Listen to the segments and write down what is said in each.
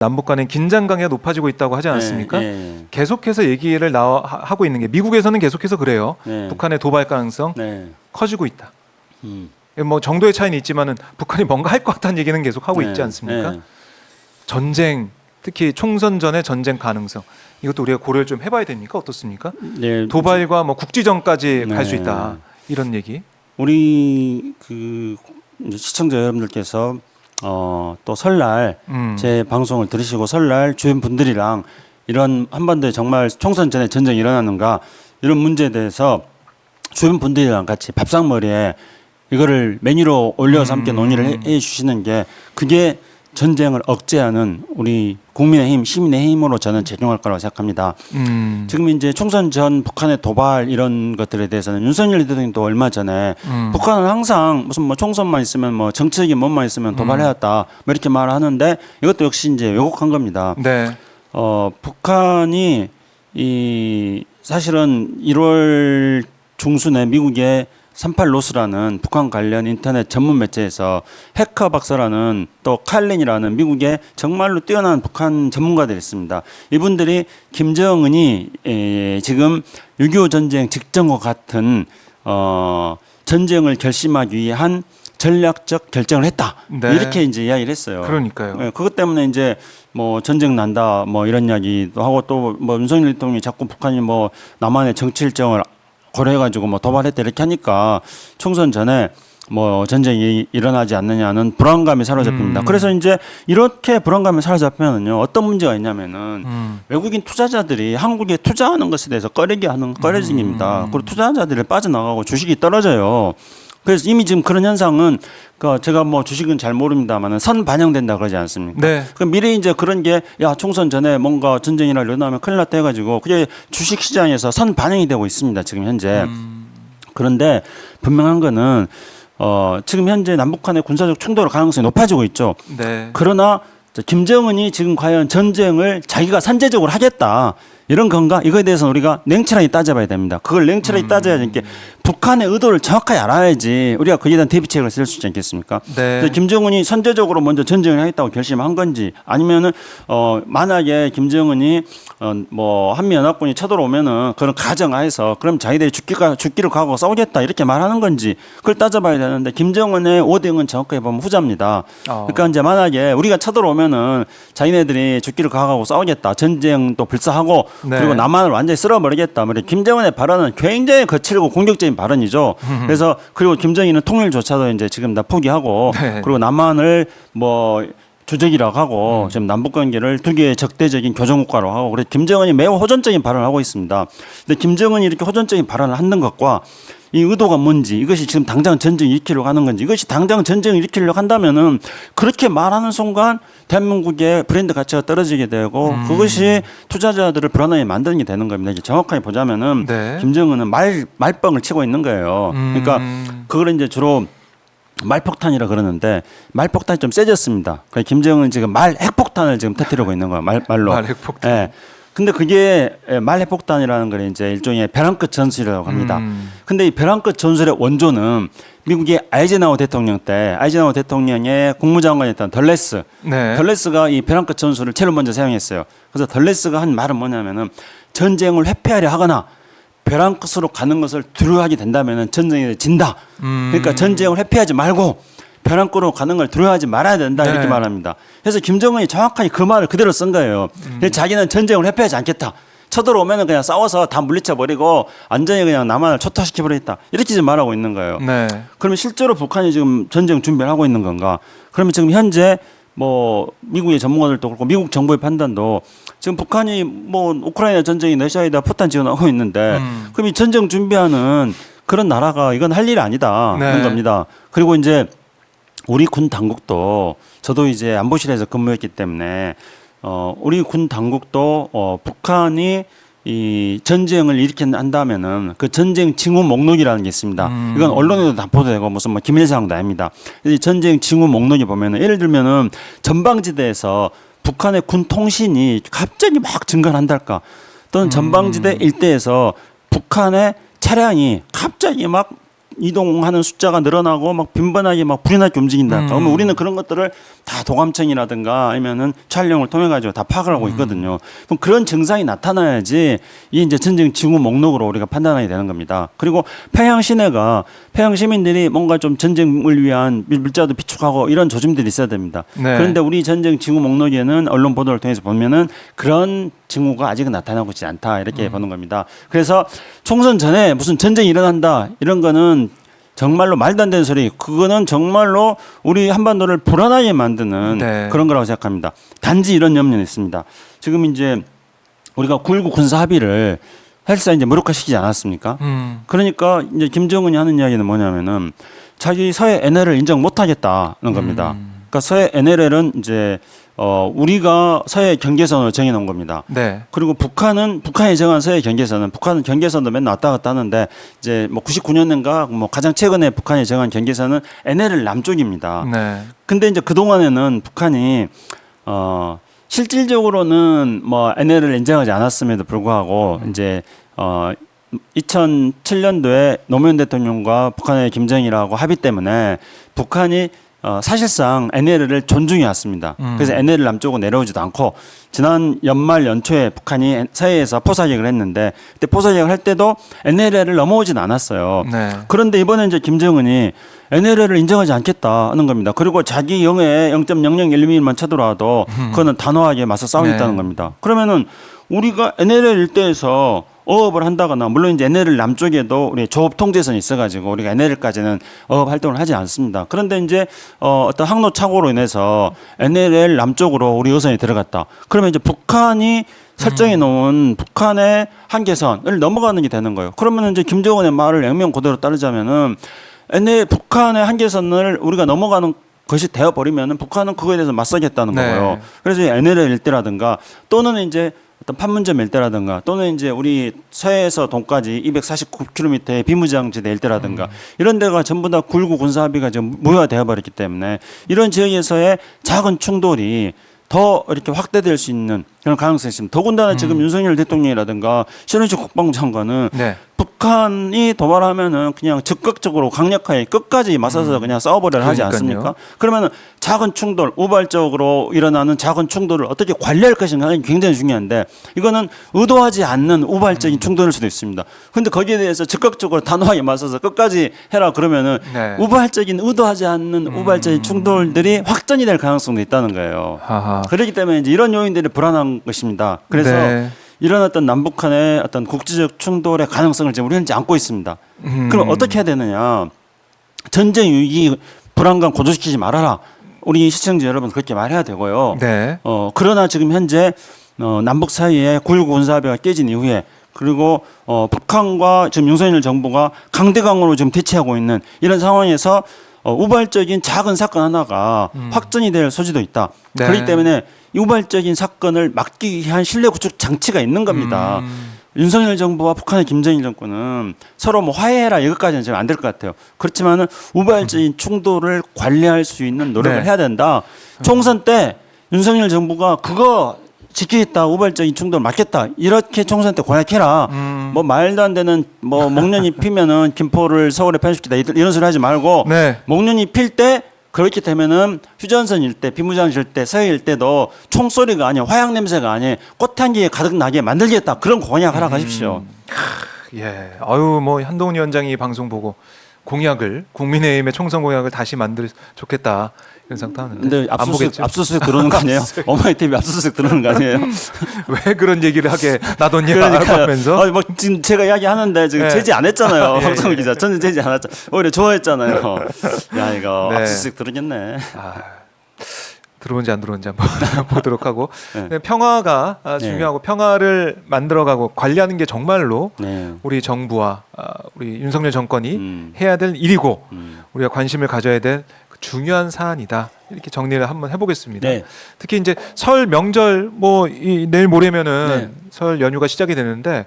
남북 간의 긴장감이 높아지고 있다고 하지 않았습니까? 네. 계속해서 얘기를 하고 있는 게 미국에서는 계속해서 그래요. 네. 북한의 도발 가능성 네. 커지고 있다. 뭐 정도의 차이는 있지만은 북한이 뭔가 할 것 같다는 얘기는 계속 하고 있지 않습니까? 네. 전쟁, 특히 총선 전의 전쟁 가능성 이것도 우리가 고려를 좀 해봐야 됩니까? 어떻습니까? 네. 도발과 뭐 국지전까지 네. 갈 수 있다 이런 얘기. 우리 그 이제 시청자 여러분들께서 또 설날 제 방송을 들으시고 설날 주변 분들이랑 이런 한반도에 정말 총선 전에 전쟁이 일어나는가 이런 문제에 대해서 주변 분들이랑 같이 밥상머리에 이거를 메뉴로 올려서 함께 논의를 해 주시는 게 그게 전쟁을 억제하는 우리 국민의힘, 시민의 힘으로 저는 작용할 거라고 생각합니다. 지금 이제 총선 전 북한의 도발 이런 것들에 대해서는 윤석열 대통령도 얼마 전에 북한은 항상 무슨 뭐 총선만 있으면 뭐 정치적인 뭐만 있으면 도발해왔다 뭐 이렇게 말을 하는데 이것도 역시 이제 왜곡한 겁니다. 네. 북한이 이 사실은 1월 중순에 미국의 38로스라는 북한 관련 인터넷 전문 매체에서 해커 박사라는 또 칼린이라는 미국의 정말로 뛰어난 북한 전문가들이 있습니다. 이분들이 김정은이 지금 6.25 전쟁 직전과 같은 전쟁을 결심하기 위한 전략적 결정을 했다. 네. 이렇게 이제 이야기를 했어요. 그러니까요. 네, 그것 때문에 이제 뭐 전쟁 난다 뭐 이런 이야기도 하고 또 뭐 윤석열 대통령이 자꾸 북한이 뭐 남한의 정치 일정을 고려해가지고 뭐 도발했다 이렇게 하니까 총선 전에 뭐 전쟁이 일어나지 않느냐는 불안감이 사로잡힙니다. 그래서 이제 이렇게 불안감이 사로잡히면요 어떤 문제가 있냐면은 외국인 투자자들이 한국에 투자하는 것에 대해서 꺼려집니다. 그리고 투자자들이 빠져나가고 주식이 떨어져요. 그래서 이미 지금 그런 현상은 제가 뭐 주식은 잘 모릅니다만은 선 반영된다 그러지 않습니까? 네. 그럼 미리 이제 그런 게 야 총선 전에 뭔가 전쟁이나 일어나면 큰일 났다 해가지고 그게 주식 시장에서 선 반영이 되고 있습니다 지금 현재. 그런데 분명한 거는 지금 현재 남북한의 군사적 충돌 가능성이 높아지고 있죠. 네. 그러나 김정은이 지금 과연 전쟁을 자기가 선제적으로 하겠다 이런 건가? 이거에 대해서는 우리가 냉철하게 따져봐야 됩니다. 그걸 냉철하게 따져야 되는 게 북한의 의도를 정확하게 알아야지 우리가 거기에 대한 대비책을 쓸 수 있지 않겠습니까? 네. 김정은이 선제적으로 먼저 전쟁을 하겠다고 결심한 건지 아니면은 만약에 김정은이 뭐 한미연합군이 쳐들어오면은 그런 가정하에서 그럼 자기들이 죽기를 각오하고 싸우겠다 이렇게 말하는 건지 그걸 따져봐야 되는데 김정은의 오딩은 정확하게 보면 후자입니다. 그러니까 이제 만약에 우리가 쳐들어오면은 자기네들이 죽기를 각오하고 싸우겠다 전쟁도 불사하고 네. 그리고 남한을 완전히 쓸어버리겠다. 김정은의 발언은 굉장히 거칠고 공격적인 발언이죠. 그래서 그리고 김정일은 통일조차도 이제 지금 다 포기하고 네. 그리고 남한을 뭐 주적이라고 하고 지금 남북 관계를 두 개의 적대적인 교정국가로 하고 그래서 김정은이 매우 호전적인 발언을 하고 있습니다. 근데 김정은이 이렇게 호전적인 발언을 하는 것과 이 의도가 뭔지 이것이 지금 당장 전쟁을 일으키려고 하는 건지 이것이 당장 전쟁을 일으키려고 한다면은 그렇게 말하는 순간 대한민국의 브랜드 가치가 떨어지게 되고 그것이 투자자들을 불안하게 만드는 게 되는 겁니다. 이제 정확하게 보자면은 네. 김정은은 말뻥을 치고 있는 거예요. 그러니까 그걸 이제 주로 말폭탄이라 그러는데 말폭탄이 좀 세졌습니다. 그러니까 김정은은 지금 핵폭탄을 지금 터뜨리고 있는 거예요. 말로. 핵폭탄. 예. 근데 그게 말핵폭탄이라는 걸 이제 일종의 벼랑 끝 전술이라고 합니다. 근데 이 벼랑 끝 전술의 원조는 미국의 아이젠하워 대통령 때 아이젠하워 대통령의 국무장관이었던 덜레스. 네. 덜레스가 이 벼랑 끝 전술을 제일 먼저 사용했어요. 그래서 덜레스가 한 말은 뭐냐면은 전쟁을 회피하려 하거나 벼랑 끝으로 가는 것을 두려워하게 된다면은 전쟁이 진다. 그러니까 전쟁을 회피하지 말고 벼랑 끝으로 가는 걸 두려워하지 말아야 된다 이렇게 네. 말합니다. 그래서 김정은이 정확하게 그 말을 그대로 쓴 거예요. 자기는 전쟁을 회피하지 않겠다. 쳐들어오면은 그냥 싸워서 다 물리쳐 버리고 완전히 그냥 남한을 초토화시켜 버리겠다. 이렇게 지금 말하고 있는 거예요. 네. 그러면 실제로 북한이 지금 전쟁 준비를 하고 있는 건가? 그러면 지금 현재 뭐 미국의 전문가들도 그렇고 미국 정부의 판단도 지금 북한이 뭐 우크라이나 전쟁이 러시아에다 포탄 지원하고 있는데 그럼 이 전쟁 준비하는 그런 나라가 이건 할 일이 아니다 네. 하는 겁니다. 그리고 이제 우리 군 당국도 저도 이제 안보실에서 근무했기 때문에 우리 군 당국도 북한이 이 전쟁을 일으킨다면은 그 전쟁 징후 목록이라는 게 있습니다. 이건 언론에도 다 보도되고 무슨 뭐 기밀사항도 아닙니다. 이 전쟁 징후 목록이 보면은 예를 들면은 전방지대에서 북한의 군 통신이 갑자기 막 증가한달까 또는 전방지대 일대에서 북한의 차량이 갑자기 막 이동하는 숫자가 늘어나고 막 빈번하게 막 불이 나게 움직인다. 그러면 우리는 그런 것들을 다 도감청이라든가 아니면은 촬영을 통해 가지고 다 파악을 하고 있거든요. 그럼 그런 증상이 나타나야지 이 이제 전쟁 징후 목록으로 우리가 판단하게 되는 겁니다. 그리고 평양 시내가 평양 시민들이 뭔가 좀 전쟁을 위한 물자도 비축하고 이런 조짐들이 있어야 됩니다. 네. 그런데 우리 전쟁 징후 목록에는 언론 보도를 통해서 보면은 그런 징후가 아직은 나타나고 있지 않다 이렇게 보는 겁니다. 그래서 총선 전에 무슨 전쟁이 일어난다 이런 거는 정말로 말도 안 되는 소리. 그거는 정말로 우리 한반도를 불안하게 만드는 네. 그런 거라고 생각합니다. 단지 이런 염려는 있습니다. 지금 이제 우리가 9.19 군사 합의를 사실상 이제 무력화시키지 않았습니까? 그러니까 이제 김정은이 하는 이야기는 뭐냐면은 자기 서해 NLL을 인정 못하겠다는 겁니다. 그러니까 서해 NLL은 이제 우리가 서해 경계선을 정해놓은 겁니다. 네. 그리고 북한이 정한 서해 경계선은 북한은 경계선도 맨날 왔다 갔다 하는데 이제 뭐 99년인가 뭐 가장 최근에 북한이 정한 경계선은 NLL 남쪽입니다. 네. 근데 이제 그 동안에는 북한이 실질적으로는 뭐 NLL을 인정하지 않았음에도 불구하고 이제 2007년도에 노무현 대통령과 북한의 김정일하고 합의 때문에 북한이 사실상 NLL을 존중해 왔습니다. 그래서 NLL 남쪽으로 내려오지도 않고 지난 연말 연초에 북한이 서해에서 포사격을 했는데 그때 포사격을 할 때도 NLL을 넘어오지는 않았어요. 네. 그런데 이번에 이제 김정은이 NLL을 인정하지 않겠다는 겁니다. 그리고 자기 영해 0.0012mm만 쳐들어와도 그거는 단호하게 맞서 싸우겠다는 네. 겁니다. 그러면은 우리가 NLL 일대에서 어업을 한다거나 물론 이제 NLL 남쪽에도 우리 조업 통제선이 있어가지고 우리가 NLL까지는 어업 활동을 하지 않습니다. 그런데 이제 어떤 항로 착오로 인해서 NLL 남쪽으로 우리 어선이 들어갔다. 그러면 이제 북한이 설정해 놓은 북한의 한계선을 넘어가는 게 되는 거예요. 그러면 이제 김정은의 말을 액면 그대로 따르자면은 북한의 한계선을 우리가 넘어가는 것이 되어버리면은 북한은 그거에 대해서 맞서겠다는 네. 거고요. 그래서 NLL 일대라든가 또는 이제 어떤 판문점 일대라든가 또는 이제 우리 서해에서 동까지 249km의 비무장지대 일대라든가 이런 데가 전부 다 9.19 군사 합의가 지금 무효화되어 버렸기 때문에 이런 지역에서의 작은 충돌이 더 이렇게 확대될 수 있는 그런 가능성이 있습니다. 더군다나 지금 윤석열 대통령이라든가 신원식 국방부 장관은 네. 북한이 도발하면은 그냥 적극적으로 강력하게 끝까지 맞서서 그냥 싸워버려야 하지 그러니까요. 않습니까? 그러면은 작은 충돌, 우발적으로 일어나는 작은 충돌을 어떻게 관리할 것인가 굉장히 중요한데 이거는 의도하지 않는 우발적인 충돌일 수도 있습니다. 그런데 거기에 대해서 적극적으로 단호하게 맞서서 끝까지 해라 그러면은 네. 우발적인 의도하지 않는 우발적인 충돌들이 확전이 될 가능성도 있다는 거예요. 하하. 그렇기 때문에 이제 이런 요인들이 불안한 것입니다. 그래서 네. 이런 어떤 남북한의 어떤 국제적 충돌의 가능성을 지금 우리는 안고 있습니다. 그럼 어떻게 해야 되느냐? 전쟁 위기 불안감 고조시키지 말아라. 우리 시청자 여러분 그렇게 말해야 되고요. 네. 그러나 지금 현재 남북 사이에 9.19 군사합의가 깨진 이후에 그리고 북한과 지금 윤석열 정부가 강대강으로 지금 대치하고 있는 이런 상황에서 우발적인 작은 사건 하나가 확전이 될 소지도 있다. 네. 그렇기 때문에 이 우발적인 사건을 막기 위한 신뢰 구축 장치가 있는 겁니다. 윤석열 정부와 북한의 김정일 정권은 서로 뭐 화해해라 이것까지는 지금 안 될 것 같아요. 그렇지만은 우발적인 충돌을 관리할 수 있는 노력을 네. 해야 된다. 총선 때 윤석열 정부가 그거 지키겠다, 우발적인 충돌 막겠다 이렇게 총선 때 공약해라. 뭐 말도 안 되는 뭐 목련이 피면은 김포를 서울에 편입시키다 이런 소리 하지 말고 네. 목련이 필 때 그렇게 되면은 휴전선 일대, 비무장지 일대, 서해 일대도 총소리가 아니야, 화약 냄새가 아니야, 꽃향기에 가득 나게 만들겠다 그런 공약하라 가십시오. 예. 아유 뭐 한동훈 위원장이 방송 보고 공약을 국민의힘의 총선 공약을 다시 만들 좋겠다 이런 생각도 하는데 근데 안 보겠죠. 압수수색 들어오는 거 아니에요? 어머니 TV 압수수색 들어오는 거 아니에요? 왜 그런 얘기를 하게 놔뒀냐 하면서 뭐 지금 제가 이야기하는데 지금 네. 제지 안 했잖아요. 예, 박성훈 예. 기자. 저는 제지 안 했죠. 오히려 좋아했잖아요. 야 이거 네. 압수수색 들었겠네. 아, 들어온지 안 들어온지 한번 보도록 하고 네. 네, 평화가 중요하고 평화를 만들어가고 관리하는 게 정말로 네. 우리 정부와 우리 윤석열 정권이 음. 해야 될 일이고 우리가 관심을 가져야 될 중요한 사안이다 이렇게 정리를 한번 해보겠습니다. 네. 특히 이제 설 명절 뭐 내일 모레면은 네. 설 연휴가 시작이 되는데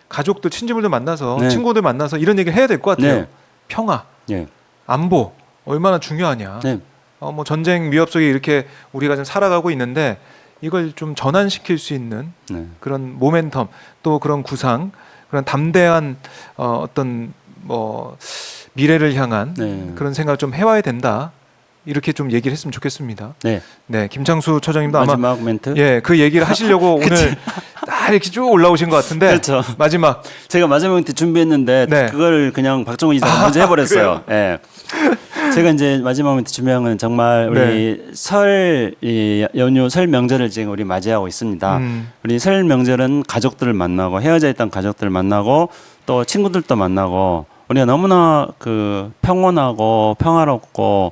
가족들 친지분들 만나서 네. 친구들 만나서 이런 얘기를 해야 될 것 같아요. 네. 평화, 예. 안보 얼마나 중요하냐. 네. 뭐 전쟁 위협 속에 이렇게 우리가 좀 살아가고 있는데 이걸 좀 전환시킬 수 있는 네. 그런 모멘텀 또 그런 구상 그런 담대한 어떤 뭐 미래를 향한 네. 그런 생각을 좀 해와야 된다. 이렇게 좀 얘기를 했으면 좋겠습니다. 네. 네, 김창수 처장님도 아마 마지막 멘트. 예, 그 얘기를 하시려고 오늘 딱 이렇게 쭉 올라오신 것 같은데 그렇죠. 마지막 제가 마지막 멘트 준비했는데 네. 그걸 그냥 박정훈 이사가 먼저 해버렸어요. 예. 제가 이제 마지막 멘트 준비한 건 정말 우리 네. 설 연휴 설 명절을 지금 우리 맞이하고 있습니다. 우리 설 명절은 가족들을 만나고 헤어져 있던 가족들을 만나고 또 친구들도 만나고 우리가 너무나 그 평온하고 평화롭고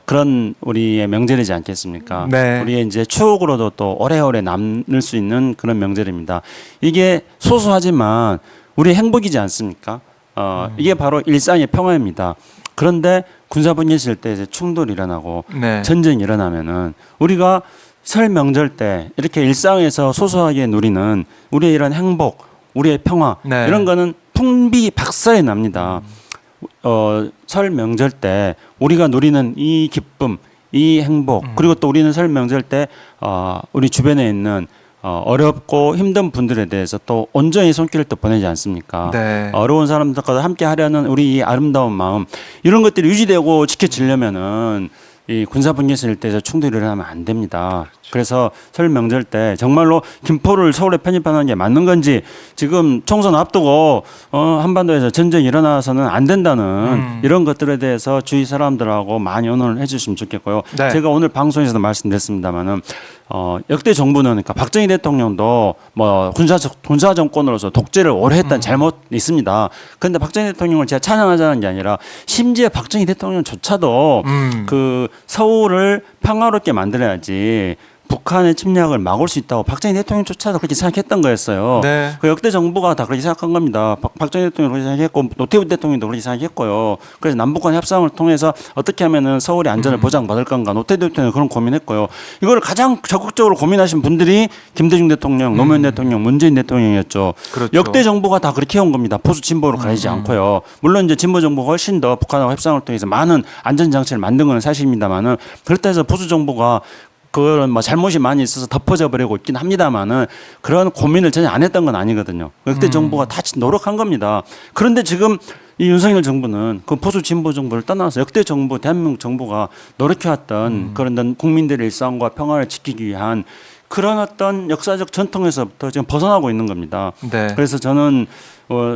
그런 우리의 명절이지 않겠습니까? 네. 우리의 이제 추억으로도 또 오래오래 남을 수 있는 그런 명절입니다. 이게 소소하지만 우리의 행복이지 않습니까? 이게 바로 일상의 평화입니다. 그런데 군사분계 있을 때 이제 충돌이 일어나고 네. 전쟁이 일어나면은 우리가 설 명절 때 이렇게 일상에서 소소하게 누리는 우리의 이런 행복, 우리의 평화 네. 이런 거는 풍비박산이 납니다. 설 명절 때 우리가 누리는 이 기쁨, 이 행복, 그리고 또 우리는 설 명절 때 우리 주변에 있는 어렵고 힘든 분들에 대해서 또 온전히 손길을 또 보내지 않습니까? 네. 어려운 사람들과 함께 하려는 우리 이 아름다운 마음 이런 것들이 유지되고 지켜지려면은 이 군사분계선일 때에서 충돌이 일어나면 안 됩니다. 그래서 설 명절 때 정말로 김포를 서울에 편입하는 게 맞는 건지 지금 총선 앞두고 한반도에서 전쟁이 일어나서는 안 된다는 이런 것들에 대해서 주위 사람들하고 많이 의논을 해주시면 좋겠고요. 네. 제가 오늘 방송에서도 말씀드렸습니다만은 역대 정부는 그러니까 박정희 대통령도 뭐 군사 정권으로서 독재를 오래 했다는 잘못 있습니다. 그런데 박정희 대통령을 제가 찬양하자는 게 아니라 심지어 박정희 대통령조차도 그 서울을 평화롭게 만들어야지 북한의 침략을 막을 수 있다고 박정희 대통령조차도 그렇게 생각했던 거였어요. 네. 그 역대 정부가 다 그렇게 생각한 겁니다. 박정희 대통령도 그렇게 생각했고 노태우 대통령도 그렇게 생각했고요. 그래서 남북한 협상을 통해서 어떻게 하면은 서울의 안전을 보장받을 건가 노태우 대통령 그런 고민했고요. 이걸 가장 적극적으로 고민하신 분들이 김대중 대통령, 노무현 대통령, 문재인 대통령이었죠. 그렇죠. 역대 정부가 다 그렇게 해온 겁니다. 보수 진보로 가리지 않고요. 물론 이제 진보 정부가 훨씬 더 북한하고 협상을 통해서 많은 안전 장치를 만든 건 사실입니다만은 그렇다 해서 보수 정부가 그런 뭐 잘못이 많이 있어서 덮어져 버리고 있긴 합니다만은 그런 고민을 전혀 안 했던 건 아니거든요. 역대 정부가 다 노력한 겁니다. 그런데 지금 이 윤석열 정부는 그 보수 진보 정부를 떠나서 역대 정부, 대한민국 정부가 노력해왔던 그런 국민들의 일상과 평화를 지키기 위한 그런 어떤 역사적 전통에서부터 지금 벗어나고 있는 겁니다. 네. 그래서 저는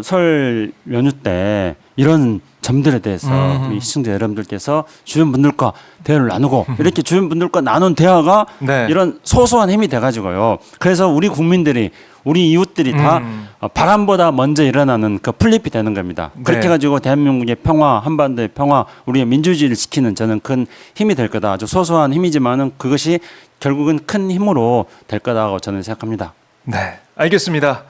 설 연휴 때 이런 점들에 대해서 우리 시청자 여러분들께서 주변 분들과 대화를 나누고 이렇게 주변 분들과 나눈 대화가 네. 이런 소소한 힘이 돼가지고요. 그래서 우리 국민들이 우리 이웃들이 다 바람보다 먼저 일어나는 그 플립이 되는 겁니다. 그렇게 네. 해가지고 대한민국의 평화, 한반도의 평화, 우리의 민주주의를 지키는 저는 큰 힘이 될 거다. 아주 소소한 힘이지만은 그것이 결국은 큰 힘으로 될 거다고 저는 생각합니다. 네. 알겠습니다.